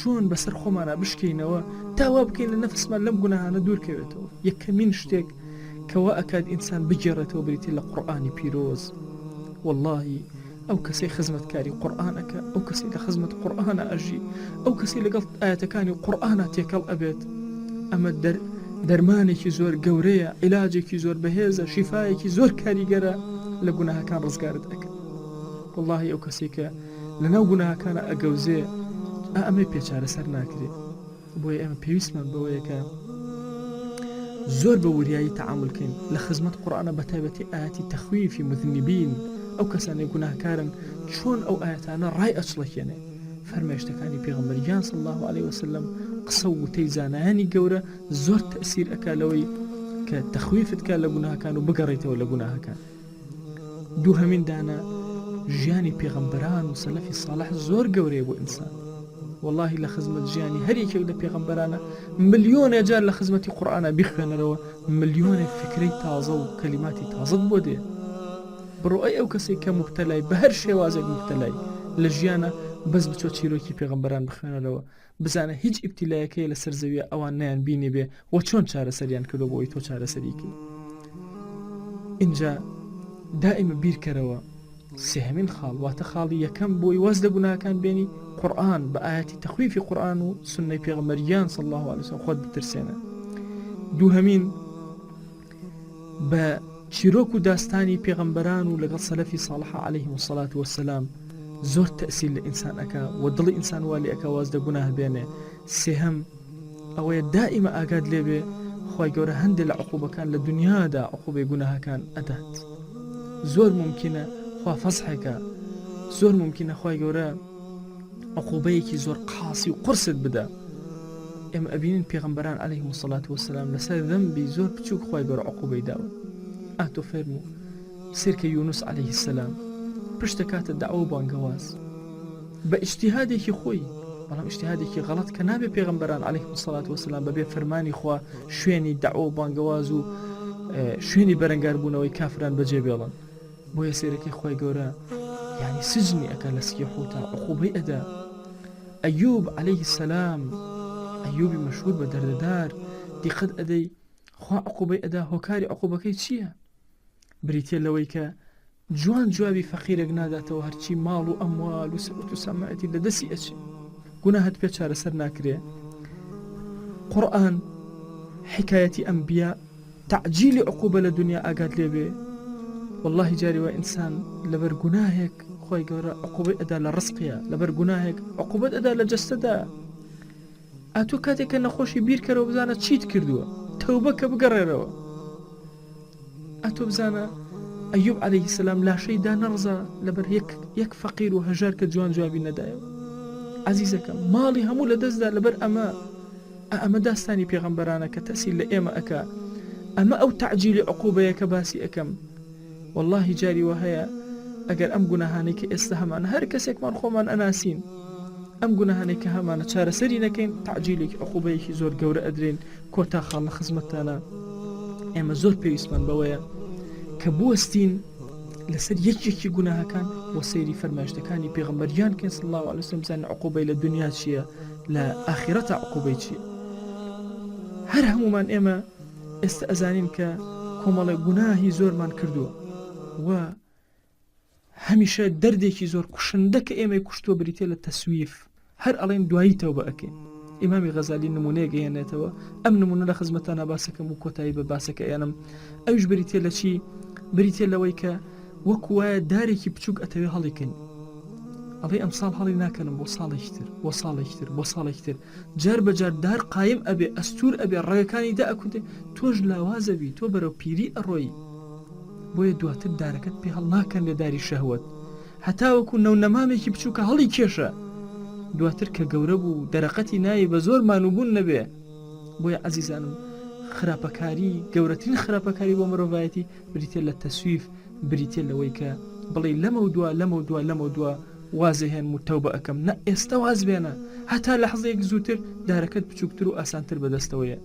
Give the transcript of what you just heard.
چۆن بەسەر خۆمانە بشکینەوە تاوا بکەین لە نەفسمان لەم گوناهانە دوورکەوێتەوە. یەکەمین شتێک کەوا ئەکات ئینسان بگێڕێتەوە بریتێ لە قورئانی پیرۆز. واللهی ئەو کەسەی خزمەتکاری قورئانەکە، ئەو کەسەی لە خزمەت قورئانە ئەژی، ئەو کەسەی لەگەڵ ئاەتەکانی قورئانە تێکەڵ ئەبێت، ئەمە دەرمانێکی زۆر گەورەیە، عیلاجێکی زۆر بەهێزە، شیفایەکی زۆر کاریگەرە لە گوناهەکان ڕزگارت ئەکەن. واللهی ئەو کەسێک کە لەناو گوناهەکانە ئەگەوزێ ئەمەی پێچارە سەر ناکرێت. بۆیە ئێمە پێویستمان بەوەیە کە زۆر بە وریایی تەعاملکەین لە خزمەت قورئانە، بەتایبەتی ئاەتی تەخویفی مذنبین، ئەو کەسانەی گوناهکارن چۆن ئەو ئاەتانە ڕای ئەچڵەکێنێ. فەرمایشتەکانی پێغەمبەریان صلی الله عليه وسلم قسە و وتەی زانایانی گەورە زۆر تەئسیر ئەکا لەوەی کە تەخویفت کا لە گوناهەکان و بگەڕێیتەوە لە گوناهەکان. دووهەمین دانە ژیانی پێغەمبەران و سەلەفی ساڵح زۆر گەورەیە بۆ ئینسان. واللهی لە خزمەت ژیانی هەرێکێک لە پێغەمبەرانە ملیۆنێ جار لە خزمەتی قورئانە بیخوێنەرەوە، ملیۆنێ فکرەی تازە و کەلیماتی تازت بۆ دێ. بڕۆ ئەو کەسێک کە مبتەلای بە هەر شێوازێک مبتەلای لە ژیانە بەس بچۆ چیرۆکی پێغەمبەران بخوێنەرەوە، بزانە هیچ ئیبتیلایەکەی لە سەر زەویە ئەوان نیان بینی بێ و چۆن چارەسەریان کردو بۆی تۆ چارەسەریکی. اینجا دائما بیرکەرەوە سێهەمین خاڵ، واتە خاڵی یەکەم بۆی واز لە گوناهەکان بێنی قورئان بە ئاەتی تەخویفی قورئان و سنەی پێغەمبەریان صلی الله عليه وسلم خۆت بترسێنە. دووهەمین بە چیرۆک و داستانی پێغەمبەران و لەگەڵ سەلەفی ساڵحە عەلەیهیم الصەلاة وەسەلام زۆر تەئسیر لە ئینسان ئەکا و دڵی ئینسان وا لێ ئەکا واز لە گوناه بێنێ. سێهەم ئەوەیە دائیمە ئاگاد لێبێ خوای گەورە هەندێک لە عقوبەکان لە دنیادا عقوبەی گوناهەکان ئەدات. زۆر ممکنە خوا فەزحێکە، زۆر ممکنە خوای گەورە عقوبەیەکی زۆر قاسی و قرست بدە. ئێمە ئەبینین پێغەمبەران عەلەیهیم الصەلاة وەسەلام لەسەر ذەنبی زۆر بچووک خوای گەورە عقوبەی داوە. ئاتۆ فەرموو سیرکە یونس عەلەیه السەلام پشتە کاتە دەعوە بانگەواز بە ئیجتیهادێکی خۆی، بەڵام ئیجتیهادێکی غەڵەت کە نابێ پێغەمبەران عەلەیهیم الصەلاة وەسەلام بەبێ فەرمانی خوا شوێنی دەعوە بانگەواز و شوێنی بەرەنگاربوونەوەی کافران بەجێ بێڵن. بۆیە سێرەکەی خوای گەورە یعنی سجنی ئەکا لە سیحوتا عقوبەی ئەدا. ئەیوب عەلەیه السەلام، ئەیوبی مەشهور بە دەردەدار، دیقەت ئەدەی خوا عقوبەی ئەدا، هۆکاری عقوبەکەی چییە؟ بریتێ لەوەی کە جوان جوابی فەقیرێک ناداتەوە، هەرچی ماڵ و ئەموال و سەبت و سەماعەتی لە دەستی ئەچێ، گوناهت پێ چارەسەر ناکرێ. قورئان حکایەتی ئەنبیا تعجیلی عقوبە لە دنیا ئاگات لێبێ. واللهی جاریوە ئینسان لەبەر گوناهێک خۆی گەورە عقوبەی ئەدا لە ڕزقیە، لەبەر گوناهێک عقوبەت ئەدا لە جەستەدا. ئاتۆ کاتێککە نەخۆشی بیرکەرەوە بزانە چیت کردووە، تەوبە کە بگەڕێرەوە. ئاتۆ بزانە ئەیوب عەلەیه السەلام لاشەی دا نەڕزا لەبەر یەک فەقیر و هەژار کە جوان جوابی نەدایەوە. عەزیزەکەم ماڵی هەموو لە دەستدا لەبەر ئەمە داستانی پێغەمبەرانە کە تەسیر لە ئێمە ئەکا. ئەمە ئەو تعجیلی عقوبەیە کە باسی ئەەکەم. واللهی جاری وە هەیە ئەگەر ئەم گوناهانەی کە ئێستا هەمانە هەر کەسێکمان خۆمان ئەناسین، ئەم گوناهانەی کە هەمانە چارەسەری نەکەین، تعجیلێکی عقوبەیەکی زۆر گەورە ئەدرێن کۆتا خاڵ لە خزمەتتانە. ئێمە زۆر پێویستمان بەوەیە کە بوەستین لەسەر یەکێکی گوناهەکان و سەیری فەرمایشتەکانی پێغەمبەریان کەن صلی الله عليه وسلم، بزانین عقوبەی لە دنیا چییە، لە ئاخرەتە عقوبەی چییە. هەر هەمومان ئێمە ئێستا ئەزانین کە کۆمەڵێ گوناهی زۆرمان کردووە و هەمیشە دەردێکی زۆر کوشندە کە ئێمەی کوشتووە بریتێ لە تەسویف، هەر ئەڵێن دوایی تەوبە ئەکەین. ئیمامی غەزالی نمونەیەک هێنێتەوە، ئەم نمونە لە خزمەتانە باسەکەم و کۆتایی بە باسەکە ئێنم. ئەوش بریتێ لە چی؟ بریتێ لەوەی کە وەکو وایە دارێکی بچووک ئەتەوێ هەڵیکەین، ئەڵێ ئەم ساڵ هەڵی ناکەنم بۆ ساڵێکتر بۆ ساڵێکتر بۆ ساڵێکتر، جار بەجار دار قایم ئەبێ، ئەستور ئەبێ، ڕێگەکانی دا ئەکوتێ، تۆش لاوازەبی، تۆ بەرەو پیری ئەڕۆی. بۆیە دواتر دارەکەت پێ هەڵ ناکەن لە داری شەهوەت، هەتا وەکو نەونەمامێکی بچووکە هەڵی کێشە، دواتر کە گەورە بوو دەرەقەتی نایە بە زۆر مانوبوون نەبێ. بۆیە عەزیزانم خراپەکاری، گەورەترین خراپەکاری بۆ مرۆڤایەتی بریتێ لە تەسویف، بریتێ لەوەی کە بڵێ لەمە دووە وازەهێن و تەوبە ئەەکەم، نە ئێستا واز بێنە، هەتا لە حەزەیەک زووتر دارەکەت بچووکتر و ئاسانتر بەدەستەوەیە.